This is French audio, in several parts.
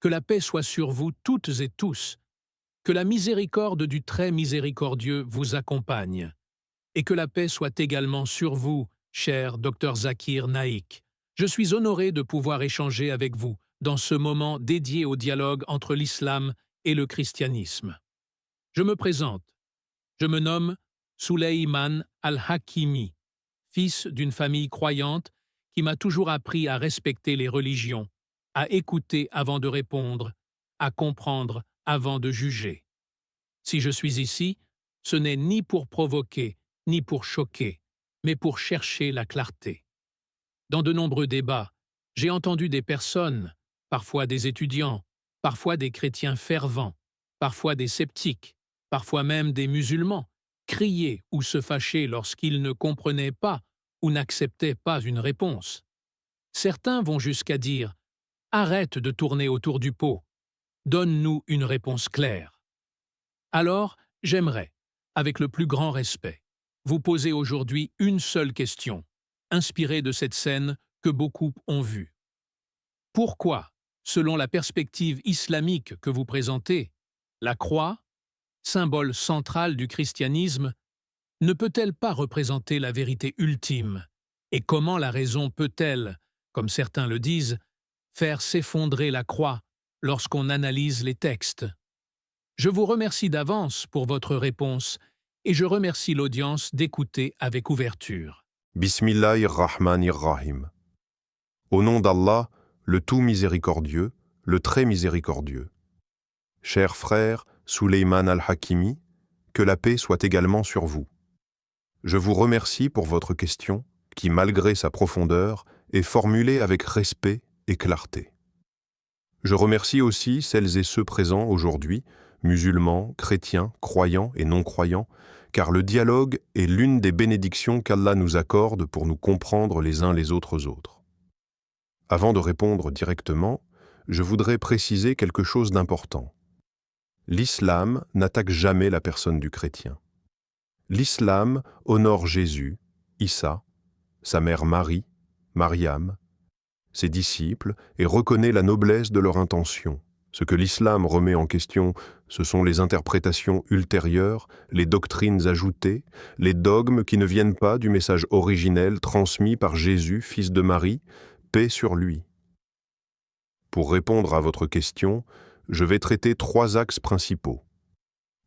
Que la paix soit sur vous toutes et tous. Que la miséricorde du très miséricordieux vous accompagne. Et que la paix soit également sur vous, cher Dr Zakir Naik. Je suis honoré de pouvoir échanger avec vous dans ce moment dédié au dialogue entre l'islam et le christianisme. Je me présente. Je me nomme Souleyman Al-Hakimi, fils d'une famille croyante qui m'a toujours appris à respecter les religions, à écouter avant de répondre, à comprendre avant de juger. Si je suis ici, ce n'est ni pour provoquer, ni pour choquer, mais pour chercher la clarté. Dans de nombreux débats, j'ai entendu des personnes, parfois des étudiants, parfois des chrétiens fervents, parfois des sceptiques, parfois même des musulmans, crier ou se fâcher lorsqu'ils ne comprenaient pas ou n'acceptaient pas une réponse. Certains vont jusqu'à dire « Arrête de tourner autour du pot, donne-nous une réponse claire ». Alors, j'aimerais, avec le plus grand respect, vous poser aujourd'hui une seule question, inspirée de cette scène que beaucoup ont vue. Pourquoi, selon la perspective islamique que vous présentez, la croix, symbole central du christianisme, ne peut-elle pas représenter la vérité ultime? Et comment la raison peut-elle, comme certains le disent, faire s'effondrer la croix lorsqu'on analyse les textes? Je vous remercie d'avance pour votre réponse et je remercie l'audience d'écouter avec ouverture. Bismillahir-Rahmanir-Rahim. Au nom d'Allah, le tout miséricordieux, le très miséricordieux. Cher frère Souleyman Al-Hakimi, que la paix soit également sur vous. Je vous remercie pour votre question qui, malgré sa profondeur, est formulée avec respect et clarté. Je remercie aussi celles et ceux présents aujourd'hui, musulmans, chrétiens, croyants et non-croyants, car le dialogue est l'une des bénédictions qu'Allah nous accorde pour nous comprendre les uns les autres. Avant de répondre directement, je voudrais préciser quelque chose d'important. L'islam n'attaque jamais la personne du chrétien. L'islam honore Jésus, Issa, sa mère Marie, Mariam, ses disciples et reconnaît la noblesse de leur intention. Ce que l'islam remet en question, ce sont les interprétations ultérieures, les doctrines ajoutées, les dogmes qui ne viennent pas du message originel transmis par Jésus, fils de Marie, paix sur lui. Pour répondre à votre question, je vais traiter 3 axes principaux.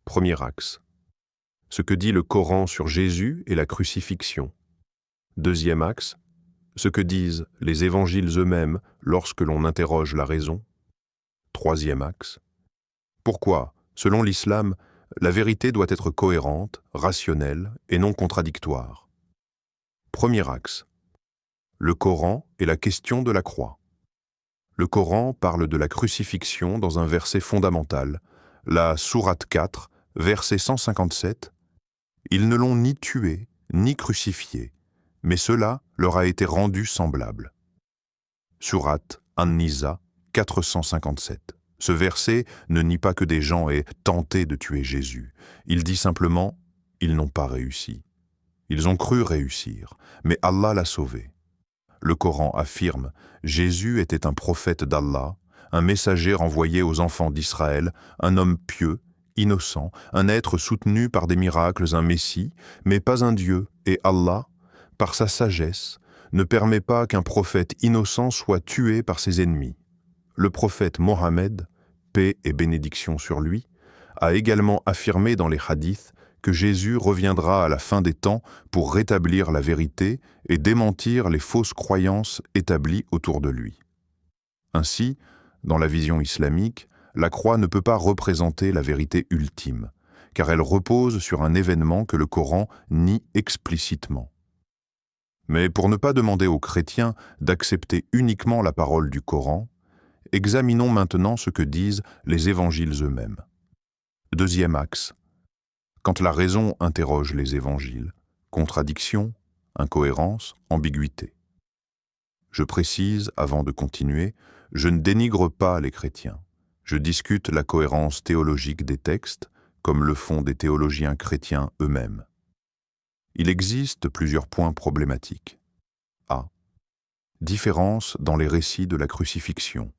Premier axe. Ce que dit le Coran sur Jésus et la crucifixion. Deuxième axe. Ce que disent les évangiles eux-mêmes lorsque l'on interroge la raison. Troisième axe. Pourquoi, selon l'islam, la vérité doit être cohérente, rationnelle et non contradictoire. Premier axe. Le Coran et la question de la croix. Le Coran parle de la crucifixion dans un verset fondamental, la sourate 4, verset 157. Ils ne l'ont ni tué, ni crucifié, mais cela leur a été rendu semblable. Sourate An-Nisa 457. Ce verset ne nie pas que des gens aient tenté de tuer Jésus. Il dit simplement « ils n'ont pas réussi ». Ils ont cru réussir, mais Allah l'a sauvé. Le Coran affirme « Jésus était un prophète d'Allah, un messager envoyé aux enfants d'Israël, un homme pieux, innocent, un être soutenu par des miracles, un Messie, mais pas un Dieu, et Allah, par sa sagesse, ne permet pas qu'un prophète innocent soit tué par ses ennemis. Le prophète Mohammed, paix et bénédiction sur lui, a également affirmé dans les hadiths que Jésus reviendra à la fin des temps pour rétablir la vérité et démentir les fausses croyances établies autour de lui. Ainsi, dans la vision islamique, la croix ne peut pas représenter la vérité ultime, car elle repose sur un événement que le Coran nie explicitement. Mais pour ne pas demander aux chrétiens d'accepter uniquement la parole du Coran, examinons maintenant ce que disent les évangiles eux-mêmes. Deuxième axe. Quand la raison interroge les évangiles, contradiction, incohérence, ambiguïté. Je précise, avant de continuer, je ne dénigre pas les chrétiens. Je discute la cohérence théologique des textes, comme le font des théologiens chrétiens eux-mêmes. Il existe plusieurs points problématiques. A. Différence dans les récits de la crucifixion.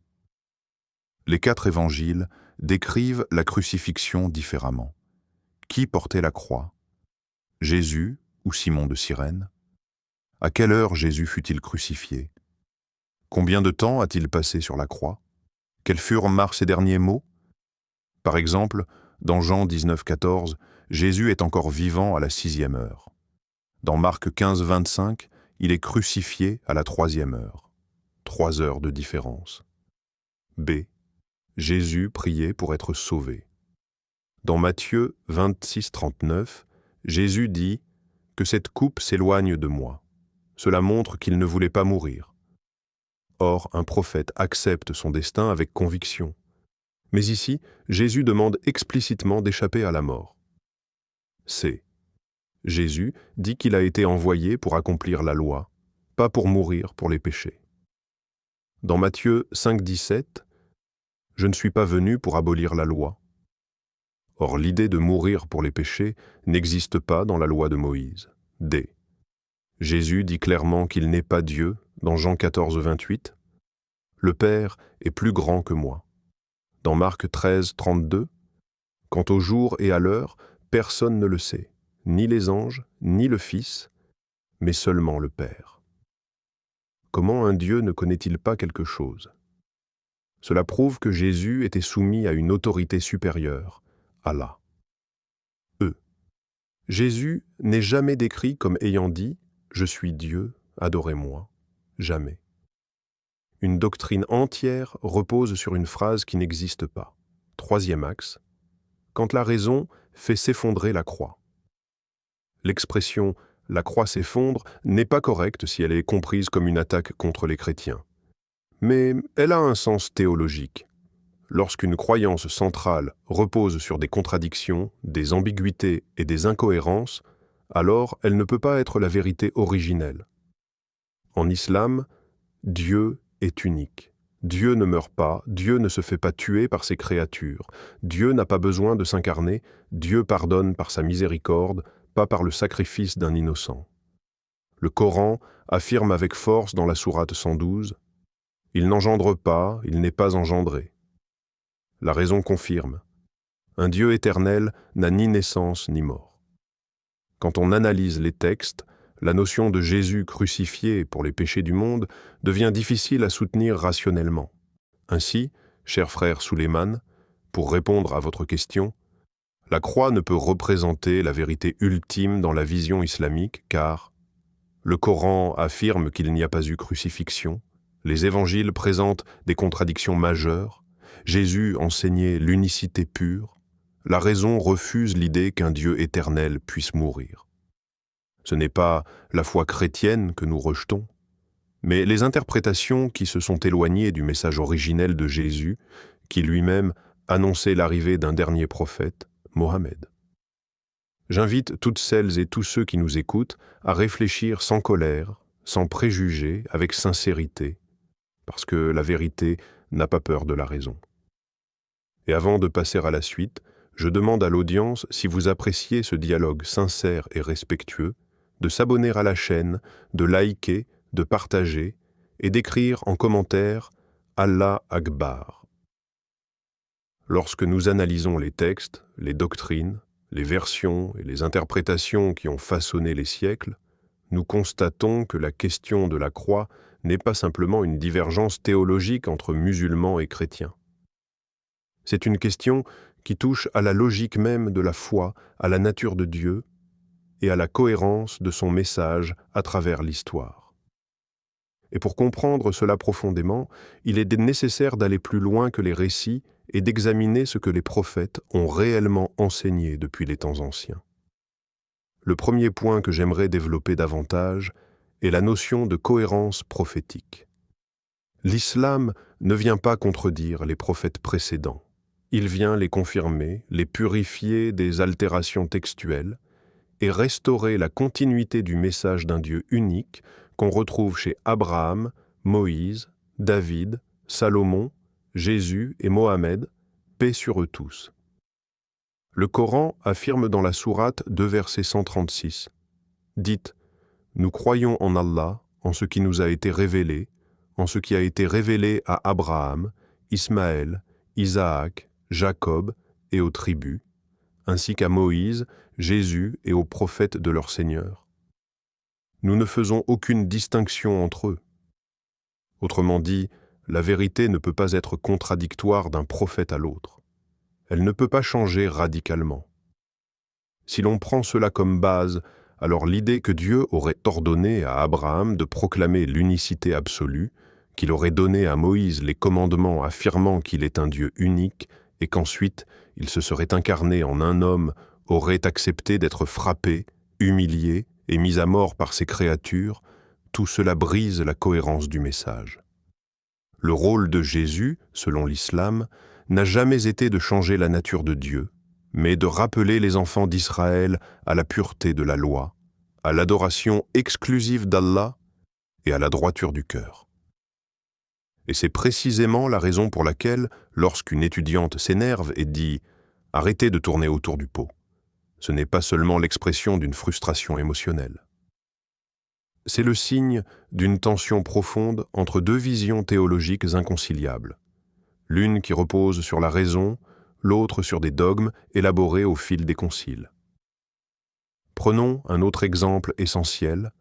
Les 4 évangiles décrivent la crucifixion différemment. Qui portait la croix? Jésus ou Simon de Cyrène? À quelle heure Jésus fut-il crucifié? Combien de temps a-t-il passé sur la croix? Quels furent ses derniers mots? Par exemple, dans Jean 19,14, Jésus est encore vivant à la 6e heure. Dans Marc 15,25, il est crucifié à la 3e heure. 3 heures de différence. B. Jésus priait pour être sauvé. Dans Matthieu 26,39, Jésus dit que cette coupe s'éloigne de moi. Cela montre qu'il ne voulait pas mourir. Or, un prophète accepte son destin avec conviction. Mais ici, Jésus demande explicitement d'échapper à la mort. C. Jésus dit qu'il a été envoyé pour accomplir la loi, pas pour mourir pour les péchés. Dans Matthieu 5,17, « Je ne suis pas venu pour abolir la loi ». Or, l'idée de mourir pour les péchés n'existe pas dans la loi de Moïse. D. Jésus dit clairement qu'il n'est pas Dieu dans Jean 14,28. « Le Père est plus grand que moi ». Dans Marc 13,32, « Quant au jour et à l'heure, personne ne le sait, ni les anges, ni le Fils, mais seulement le Père. » Comment un Dieu ne connaît-il pas quelque chose? Cela prouve que Jésus était soumis à une autorité supérieure, Allah. E. Jésus n'est jamais décrit comme ayant dit « Je suis Dieu, adorez-moi ». Jamais. Une doctrine entière repose sur une phrase qui n'existe pas. 3e axe. Quand la raison fait s'effondrer la croix. L'expression « la croix s'effondre » n'est pas correcte si elle est comprise comme une attaque contre les chrétiens. Mais elle a un sens théologique. Lorsqu'une croyance centrale repose sur des contradictions, des ambiguïtés et des incohérences, alors elle ne peut pas être la vérité originelle. En islam, Dieu est unique. Dieu ne meurt pas, Dieu ne se fait pas tuer par ses créatures. Dieu n'a pas besoin de s'incarner, Dieu pardonne par sa miséricorde, pas par le sacrifice d'un innocent. Le Coran affirme avec force dans la sourate 112 « Il n'engendre pas, il n'est pas engendré ». La raison confirme. Un Dieu éternel n'a ni naissance ni mort. Quand on analyse les textes, la notion de Jésus crucifié pour les péchés du monde devient difficile à soutenir rationnellement. Ainsi, cher frère Suleiman, pour répondre à votre question, la croix ne peut représenter la vérité ultime dans la vision islamique car le Coran affirme qu'il n'y a pas eu crucifixion, les évangiles présentent des contradictions majeures, Jésus enseignait l'unicité pure, la raison refuse l'idée qu'un Dieu éternel puisse mourir. Ce n'est pas la foi chrétienne que nous rejetons, mais les interprétations qui se sont éloignées du message originel de Jésus, qui lui-même annonçait l'arrivée d'un dernier prophète, Mohammed. J'invite toutes celles et tous ceux qui nous écoutent à réfléchir sans colère, sans préjugés, avec sincérité, parce que la vérité n'a pas peur de la raison. Et avant de passer à la suite, je demande à l'audience, si vous appréciez ce dialogue sincère et respectueux, de s'abonner à la chaîne, de liker, de partager et d'écrire en commentaire « Allah Akbar ». Lorsque nous analysons les textes, les doctrines, les versions et les interprétations qui ont façonné les siècles, nous constatons que la question de la croix n'est pas simplement une divergence théologique entre musulmans et chrétiens. C'est une question qui touche à la logique même de la foi, à la nature de Dieu et à la cohérence de son message à travers l'histoire. Et pour comprendre cela profondément, il est nécessaire d'aller plus loin que les récits et d'examiner ce que les prophètes ont réellement enseigné depuis les temps anciens. Le premier point que j'aimerais développer davantage est la notion de cohérence prophétique. L'islam ne vient pas contredire les prophètes précédents. Il vient les confirmer, les purifier des altérations textuelles et restaurer la continuité du message d'un Dieu unique qu'on retrouve chez Abraham, Moïse, David, Salomon, Jésus et Mohammed, paix sur eux tous. Le Coran affirme dans la sourate 2 verset 136 « Dites, nous croyons en Allah, en ce qui nous a été révélé, en ce qui a été révélé à Abraham, Ismaël, Isaac, Jacob et aux tribus, ainsi qu'à Moïse, Jésus et aux prophètes de leur Seigneur. Nous ne faisons aucune distinction entre eux. Autrement dit, la vérité ne peut pas être contradictoire d'un prophète à l'autre. Elle ne peut pas changer radicalement. Si l'on prend cela comme base, alors l'idée que Dieu aurait ordonné à Abraham de proclamer l'unicité absolue, qu'il aurait donné à Moïse les commandements affirmant qu'il est un Dieu unique et qu'ensuite il se serait incarné en un homme, aurait accepté d'être frappé, humilié et mis à mort par ses créatures, tout cela brise la cohérence du message. Le rôle de Jésus, selon l'islam, n'a jamais été de changer la nature de Dieu, mais de rappeler les enfants d'Israël à la pureté de la loi, à l'adoration exclusive d'Allah et à la droiture du cœur. Et c'est précisément la raison pour laquelle, lorsqu'une étudiante s'énerve et dit « Arrêtez de tourner autour du pot », ce n'est pas seulement l'expression d'une frustration émotionnelle. C'est le signe d'une tension profonde entre deux visions théologiques inconciliables, l'une qui repose sur la raison, l'autre sur des dogmes élaborés au fil des conciles. Prenons un autre exemple essentiel,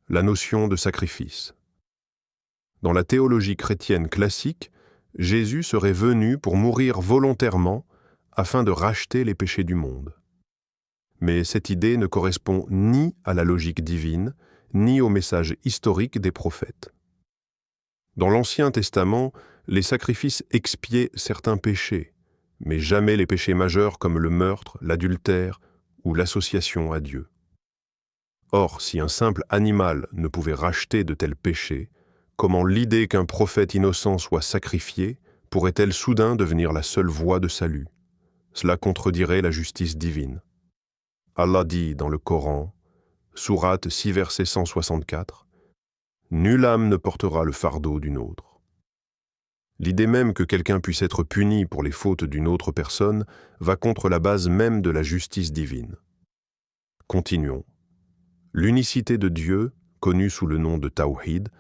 la notion de sacrifice. Dans la théologie chrétienne classique, Jésus serait venu pour mourir volontairement afin de racheter les péchés du monde. Mais cette idée ne correspond ni à la logique divine, ni au message historique des prophètes. Dans l'Ancien Testament, les sacrifices expiaient certains péchés, mais jamais les péchés majeurs comme le meurtre, l'adultère ou l'association à Dieu. Or, si un simple animal ne pouvait racheter de tels péchés, comment l'idée qu'un prophète innocent soit sacrifié pourrait-elle soudain devenir la seule voie de salut? Cela contredirait la justice divine. Allah dit dans le Coran, Sourate 6, verset 164, « Nulle âme ne portera le fardeau d'une autre. » L'idée même que quelqu'un puisse être puni pour les fautes d'une autre personne va contre la base même de la justice divine. Continuons. L'unicité de Dieu, connue sous le nom de Tawhid,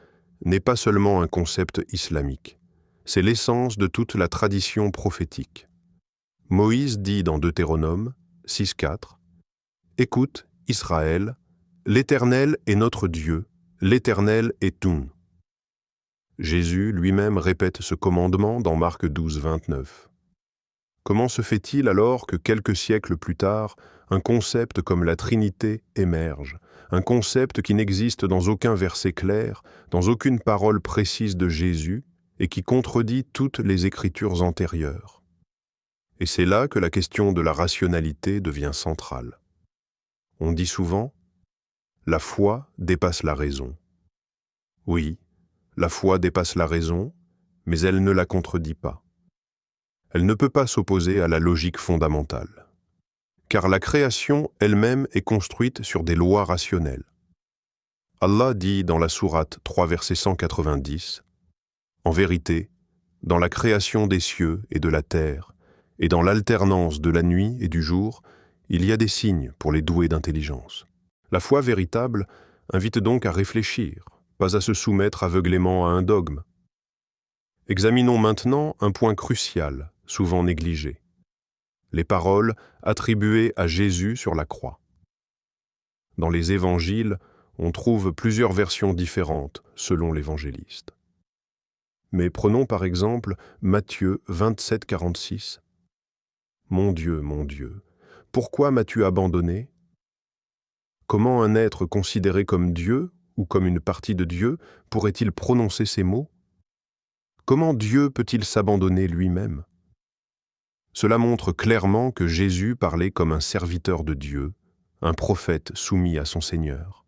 n'est pas seulement un concept islamique, c'est l'essence de toute la tradition prophétique. Moïse dit dans Deutéronome 6.4, « Écoute, Israël, l'Éternel est notre Dieu, l'Éternel est Toun. » Jésus lui-même répète ce commandement dans Marc 12.29. Comment se fait-il alors que quelques siècles plus tard, un concept comme la Trinité émerge, un concept qui n'existe dans aucun verset clair, dans aucune parole précise de Jésus, et qui contredit toutes les écritures antérieures? Et c'est là que la question de la rationalité devient centrale. On dit souvent « la foi dépasse la raison ». Oui, la foi dépasse la raison, mais elle ne la contredit pas. Elle ne peut pas s'opposer à la logique fondamentale. Car la création elle-même est construite sur des lois rationnelles. Allah dit dans la sourate 3, verset 190, « En vérité, dans la création des cieux et de la terre, et dans l'alternance de la nuit et du jour, il y a des signes pour les doués d'intelligence. » La foi véritable invite donc à réfléchir, pas à se soumettre aveuglément à un dogme. Examinons maintenant un point crucial, souvent négligé. Les paroles attribuées à Jésus sur la croix. Dans les évangiles, on trouve plusieurs versions différentes selon l'évangéliste. Mais prenons par exemple Matthieu 27, 46. « Mon Dieu, pourquoi m'as-tu abandonné ? » Comment un être considéré comme Dieu ou comme une partie de Dieu pourrait-il prononcer ces mots ? Comment Dieu peut-il s'abandonner lui-même ? Cela montre clairement que Jésus parlait comme un serviteur de Dieu, un prophète soumis à son Seigneur.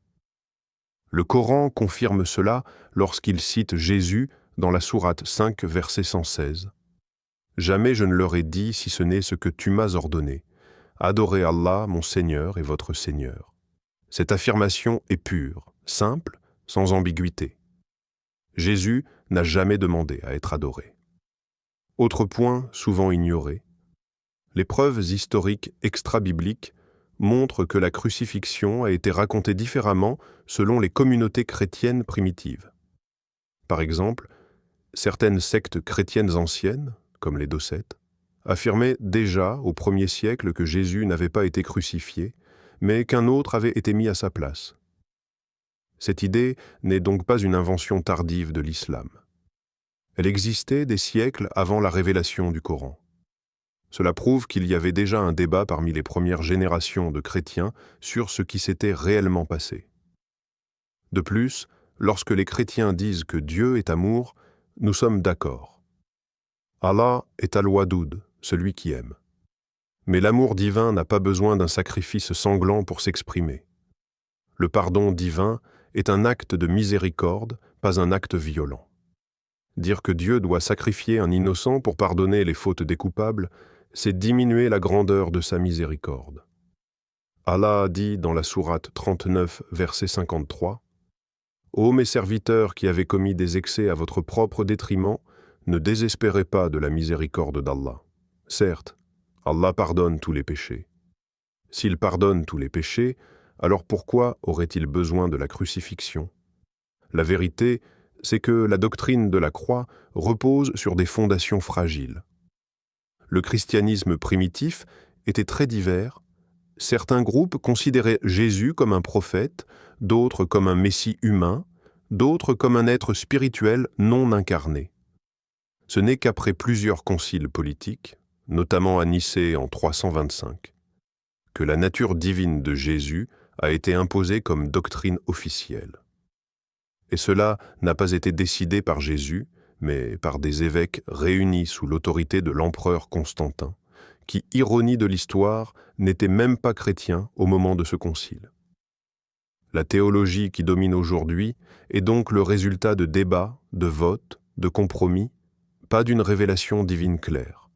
Le Coran confirme cela lorsqu'il cite Jésus dans la sourate 5, verset 116. « Jamais je ne leur ai dit si ce n'est ce que tu m'as ordonné. Adorez Allah, mon Seigneur et votre Seigneur. » Cette affirmation est pure, simple, sans ambiguïté. Jésus n'a jamais demandé à être adoré. Autre point souvent ignoré, les preuves historiques extra-bibliques montrent que la crucifixion a été racontée différemment selon les communautés chrétiennes primitives. Par exemple, certaines sectes chrétiennes anciennes, comme les Docètes, affirmaient déjà au 1er siècle que Jésus n'avait pas été crucifié, mais qu'un autre avait été mis à sa place. Cette idée n'est donc pas une invention tardive de l'islam. Elle existait des siècles avant la révélation du Coran. Cela prouve qu'il y avait déjà un débat parmi les premières générations de chrétiens sur ce qui s'était réellement passé. De plus, lorsque les chrétiens disent que Dieu est amour, nous sommes d'accord. Allah est al-Wadoud, celui qui aime. Mais l'amour divin n'a pas besoin d'un sacrifice sanglant pour s'exprimer. Le pardon divin est un acte de miséricorde, pas un acte violent. Dire que Dieu doit sacrifier un innocent pour pardonner les fautes des coupables, c'est diminuer la grandeur de sa miséricorde. Allah a dit dans la sourate 39, verset 53, « Ô mes serviteurs qui avez commis des excès à votre propre détriment, ne désespérez pas de la miséricorde d'Allah. Certes, Allah pardonne tous les péchés. S'il pardonne tous les péchés, alors pourquoi aurait-il besoin de la crucifixion? La vérité, c'est que la doctrine de la croix repose sur des fondations fragiles. Le christianisme primitif était très divers. Certains groupes considéraient Jésus comme un prophète, d'autres comme un messie humain, d'autres comme un être spirituel non incarné. Ce n'est qu'après plusieurs conciles politiques, notamment à Nicée en 325, que la nature divine de Jésus a été imposée comme doctrine officielle. Et cela n'a pas été décidé par Jésus, mais par des évêques réunis sous l'autorité de l'empereur Constantin, qui, ironie de l'histoire, n'était même pas chrétien au moment de ce concile. La théologie qui domine aujourd'hui est donc le résultat de débats, de votes, de compromis, pas d'une révélation divine claire.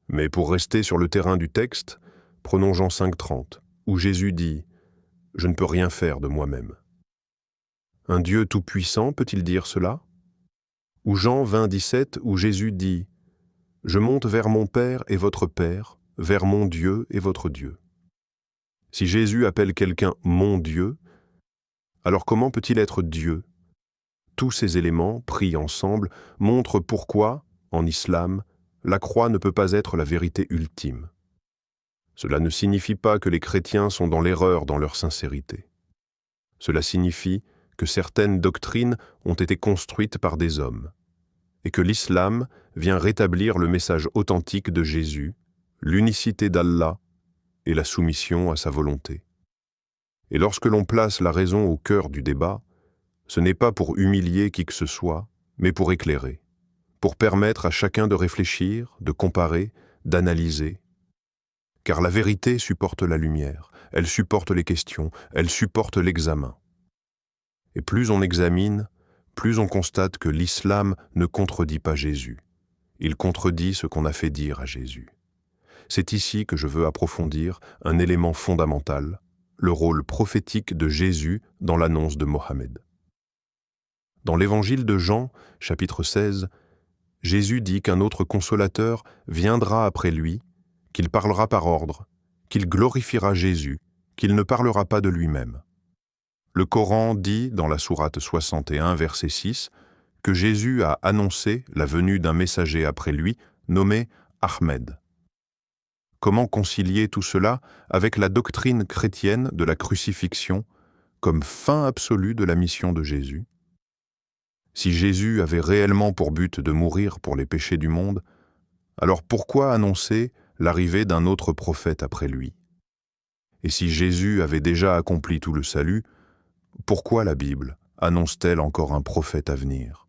Mais pour rester sur le terrain du texte, prenons Jean 5,30, où Jésus dit « Je ne peux rien faire de moi-même ». Un Dieu tout-puissant peut-il dire cela? Ou Jean 20,17, où Jésus dit « Je monte vers mon Père et votre Père, vers mon Dieu et votre Dieu ». Si Jésus appelle quelqu'un « mon Dieu », alors comment peut-il être Dieu? Tous ces éléments, pris ensemble, montrent pourquoi, en islam, la croix ne peut pas être la vérité ultime. Cela ne signifie pas que les chrétiens sont dans l'erreur dans leur sincérité. Cela signifie que certaines doctrines ont été construites par des hommes, et que l'islam vient rétablir le message authentique de Jésus, l'unicité d'Allah et la soumission à sa volonté. Et lorsque l'on place la raison au cœur du débat, ce n'est pas pour humilier qui que ce soit, mais pour éclairer, pour permettre à chacun de réfléchir, de comparer, d'analyser. Car la vérité supporte la lumière, elle supporte les questions, elle supporte l'examen. Et plus on examine, plus on constate que l'islam ne contredit pas Jésus. Il contredit ce qu'on a fait dire à Jésus. C'est ici que je veux approfondir un élément fondamental, le rôle prophétique de Jésus dans l'annonce de Mohammed. Dans l'évangile de Jean, chapitre 16, Jésus dit qu'un autre consolateur viendra après lui, qu'il parlera par ordre, qu'il glorifiera Jésus, qu'il ne parlera pas de lui-même. Le Coran dit, dans la sourate 61, verset 6, que Jésus a annoncé la venue d'un messager après lui, nommé Ahmed. Comment concilier tout cela avec la doctrine chrétienne de la crucifixion comme fin absolue de la mission de Jésus? Si Jésus avait réellement pour but de mourir pour les péchés du monde, alors pourquoi annoncer l'arrivée d'un autre prophète après lui? Et si Jésus avait déjà accompli tout le salut, pourquoi la Bible annonce-t-elle encore un prophète à venir?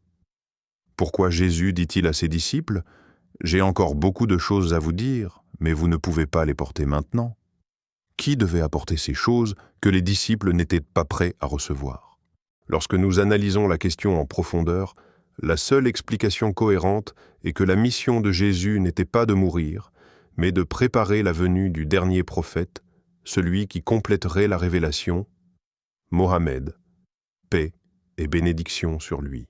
Pourquoi Jésus dit-il à ses disciples « J'ai encore beaucoup de choses à vous dire, mais vous ne pouvez pas les porter maintenant » Qui devait apporter ces choses que les disciples n'étaient pas prêts à recevoir? Lorsque nous analysons la question en profondeur, la seule explication cohérente est que la mission de Jésus n'était pas de mourir, mais de préparer la venue du dernier prophète, celui qui compléterait la révélation, Mohammed, paix et bénédiction sur lui.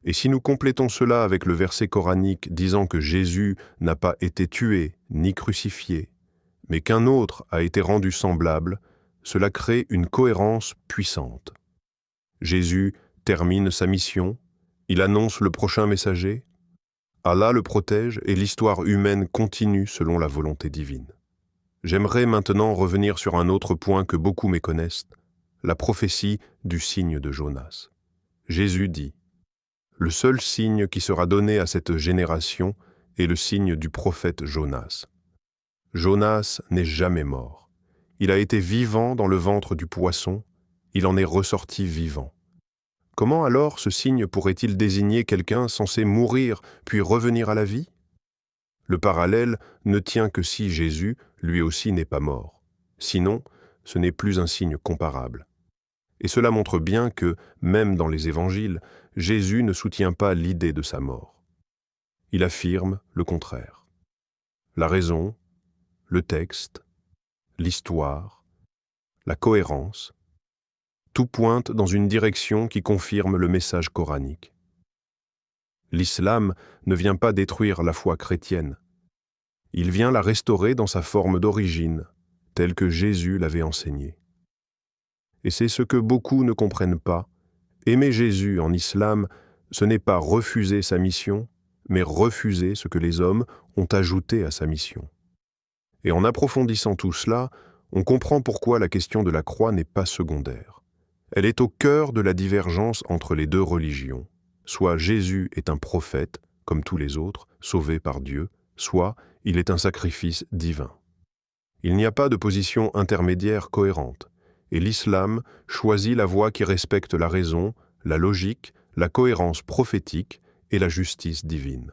Et si nous complétons cela avec le verset coranique disant que Jésus n'a pas été tué ni crucifié, mais qu'un autre a été rendu semblable, cela crée une cohérence puissante. Jésus termine sa mission, il annonce le prochain messager, Allah le protège et l'histoire humaine continue selon la volonté divine. J'aimerais maintenant revenir sur un autre point que beaucoup méconnaissent, la prophétie du signe de Jonas. Jésus dit « Le seul signe qui sera donné à cette génération est le signe du prophète Jonas. Jonas n'est jamais mort. Il a été vivant dans le ventre du poisson, il en est ressorti vivant. Comment alors ce signe pourrait-il désigner quelqu'un censé mourir puis revenir à la vie ? Le parallèle ne tient que si Jésus, lui aussi, n'est pas mort. Sinon, ce n'est plus un signe comparable. Et cela montre bien que, même dans les évangiles, Jésus ne soutient pas l'idée de sa mort. Il affirme le contraire. La raison, le texte, l'histoire, la cohérence, tout pointe dans une direction qui confirme le message coranique. L'islam ne vient pas détruire la foi chrétienne. Il vient la restaurer dans sa forme d'origine, telle que Jésus l'avait enseignée. Et c'est ce que beaucoup ne comprennent pas. Aimer Jésus en islam, ce n'est pas refuser sa mission, mais refuser ce que les hommes ont ajouté à sa mission. Et en approfondissant tout cela, on comprend pourquoi la question de la croix n'est pas secondaire. Elle est au cœur de la divergence entre les deux religions. Soit Jésus est un prophète, comme tous les autres, sauvé par Dieu, soit il est un sacrifice divin. Il n'y a pas de position intermédiaire cohérente, et l'islam choisit la voie qui respecte la raison, la logique, la cohérence prophétique et la justice divine.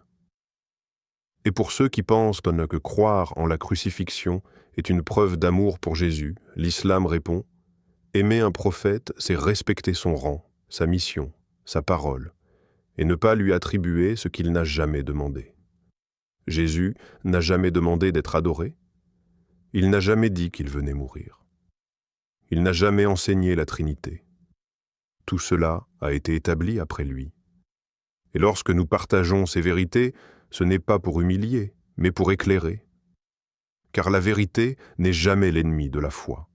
Et pour ceux qui pensent que croire en la crucifixion est une preuve d'amour pour Jésus, l'islam répond « Aimer un prophète, c'est respecter son rang, sa mission, sa parole, et ne pas lui attribuer ce qu'il n'a jamais demandé. » Jésus n'a jamais demandé d'être adoré. Il n'a jamais dit qu'il venait mourir. Il n'a jamais enseigné la Trinité. Tout cela a été établi après lui. Et lorsque nous partageons ces vérités, ce n'est pas pour humilier, mais pour éclairer. Car la vérité n'est jamais l'ennemi de la foi.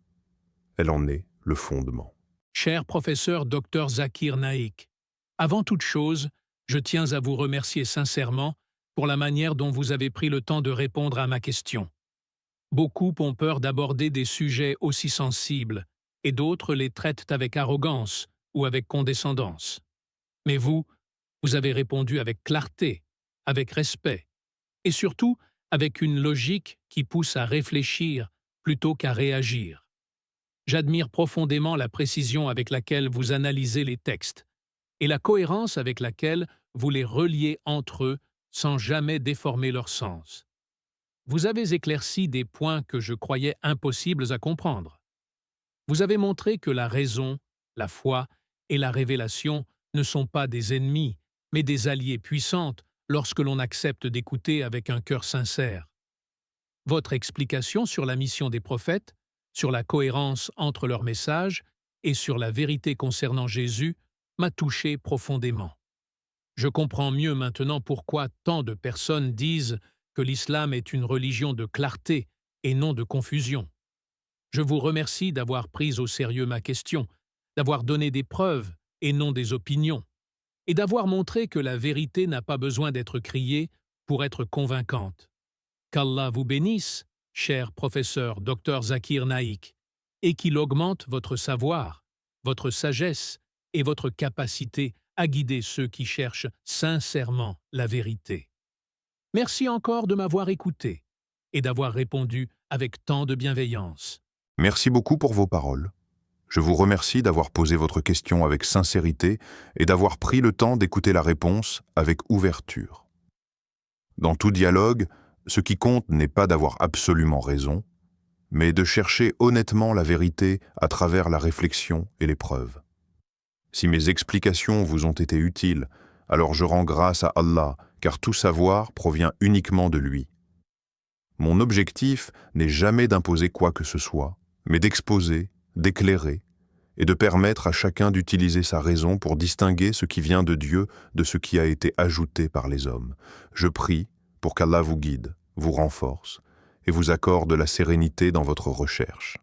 Elle en est le fondement. Cher professeur Dr Zakir Naik, avant toute chose, je tiens à vous remercier sincèrement pour la manière dont vous avez pris le temps de répondre à ma question. Beaucoup ont peur d'aborder des sujets aussi sensibles, et d'autres les traitent avec arrogance ou avec condescendance. Mais vous avez répondu avec clarté, avec respect, et surtout avec une logique qui pousse à réfléchir plutôt qu'à réagir. J'admire profondément la précision avec laquelle vous analysez les textes et la cohérence avec laquelle vous les reliez entre eux sans jamais déformer leur sens. Vous avez éclairci des points que je croyais impossibles à comprendre. Vous avez montré que la raison, la foi et la révélation ne sont pas des ennemis, mais des alliés puissantes lorsque l'on accepte d'écouter avec un cœur sincère. Votre explication sur la mission des prophètes, sur la cohérence entre leurs messages et sur la vérité concernant Jésus m'a touché profondément. Je comprends mieux maintenant pourquoi tant de personnes disent que l'islam est une religion de clarté et non de confusion. Je vous remercie d'avoir pris au sérieux ma question, d'avoir donné des preuves et non des opinions, et d'avoir montré que la vérité n'a pas besoin d'être criée pour être convaincante. Qu'Allah vous bénisse, cher professeur Dr Zakir Naik, et qu'il augmente votre savoir, votre sagesse et votre capacité à guider ceux qui cherchent sincèrement la vérité. Merci encore de m'avoir écouté et d'avoir répondu avec tant de bienveillance. Merci beaucoup pour vos paroles. Je vous remercie d'avoir posé votre question avec sincérité et d'avoir pris le temps d'écouter la réponse avec ouverture. Dans tout dialogue, ce qui compte n'est pas d'avoir absolument raison, mais de chercher honnêtement la vérité à travers la réflexion et les preuves. Si mes explications vous ont été utiles, alors je rends grâce à Allah, car tout savoir provient uniquement de lui. Mon objectif n'est jamais d'imposer quoi que ce soit, mais d'exposer, d'éclairer, et de permettre à chacun d'utiliser sa raison pour distinguer ce qui vient de Dieu de ce qui a été ajouté par les hommes. Je prie pour qu'Allah vous guide, vous renforce, et vous accorde la sérénité dans votre recherche.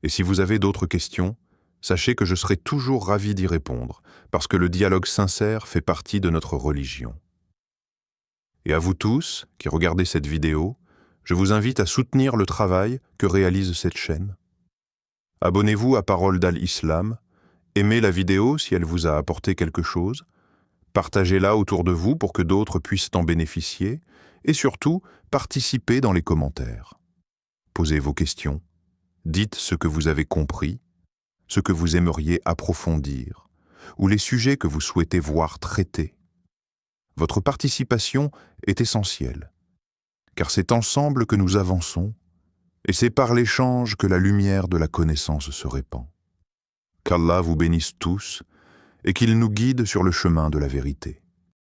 Et si vous avez d'autres questions, sachez que je serai toujours ravi d'y répondre, parce que le dialogue sincère fait partie de notre religion. Et à vous tous qui regardez cette vidéo, je vous invite à soutenir le travail que réalise cette chaîne. Abonnez-vous à Parole d'Al-Islam, aimez la vidéo si elle vous a apporté quelque chose, partagez-la autour de vous pour que d'autres puissent en bénéficier, et surtout, participez dans les commentaires. Posez vos questions, dites ce que vous avez compris, ce que vous aimeriez approfondir, ou les sujets que vous souhaitez voir traités. Votre participation est essentielle, car c'est ensemble que nous avançons, et c'est par l'échange que la lumière de la connaissance se répand. Qu'Allah vous bénisse tous, et qu'il nous guide sur le chemin de la vérité.